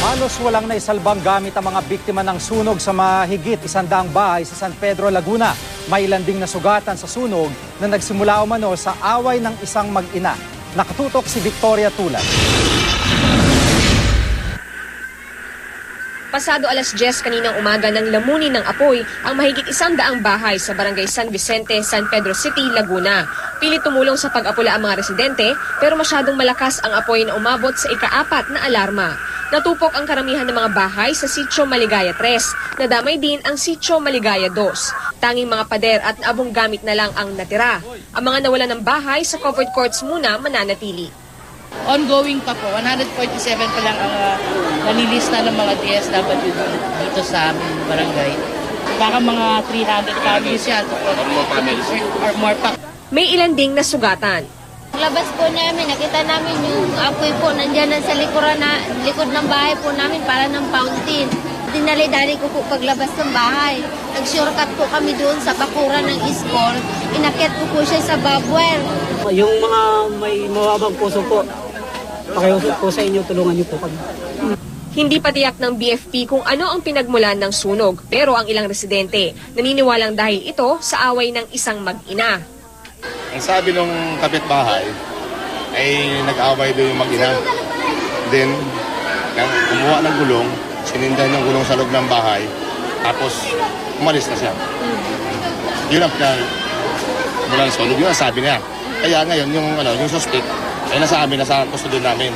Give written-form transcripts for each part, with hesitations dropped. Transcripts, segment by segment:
Halos walang naisalbang gamit ang mga biktima ng sunog sa mahigit 100 bahay sa San Pedro, Laguna. May ilan ding nasugatan sa sunog na nagsimula umano sa away ng isang mag-ina. Nakatutok si Victoria Tulad. Pasado alas 10 kaninang umaga nang lamunin ng apoy ang mahigit 100 bahay sa Barangay San Vicente, San Pedro City, Laguna. Pilit tumulong sa pag-apula ang mga residente pero masyadong malakas ang apoy na umabot sa ika-4 na alarma. Natupok ang karamihan ng mga bahay sa Sitio Maligaya 3. Nadamay din ang Sitio Maligaya 2. Tanging mga pader at naabong gamit na lang ang natira. Ang mga nawalan ng bahay sa covered courts muna mananatili. Ongoing pa po, 147 pa lang ang nanilista ng mga DSW dito sa aming barangay. Baka mga 300 families yan. Or more pa. May ilan ding nasugatan. Labas po namin, nakita namin yung apoy po nandyan sa likod ng bahay po namin para ng fountain. Dinali-dali ko po paglabas ng bahay. Nag-shortcut po kami doon sa bakuran ng school. Inakyat ko po siya sa barbware. Yung mga may mababang puso po, pakiusap po sa inyo, tulungan niyo po kami. Hindi pa tiyak ng BFP kung ano ang pinagmulan ng sunog, pero ang ilang residente naniniwalang dahil ito sa away ng isang mag-ina. Ang sabi nung kapitbahay ay nag-away doon yung mag-ina. Then, kumuha ng gulong, sinindahan ng gulong sa loob ng bahay, tapos umalis na siya. Yun ang pinagmulan ng sunog, yun ang sabi niya. Kaya ngayon, yung suspect ay nasa amin, nasa kustodiyo namin.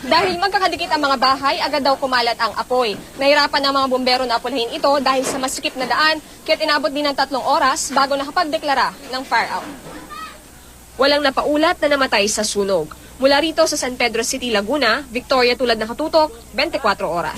Dahil magkakadikit ang mga bahay, agad daw kumalat ang apoy. Nahirapan ang mga bumbero na apulahin ito dahil sa masikip na daan, kaya't inabot din ng 3 oras bago nakapagdeklara ng fire out. Walang napaulat na namatay sa sunog. Mula rito sa San Pedro City, Laguna, Victoria Tulad, nakatutok, 24 oras.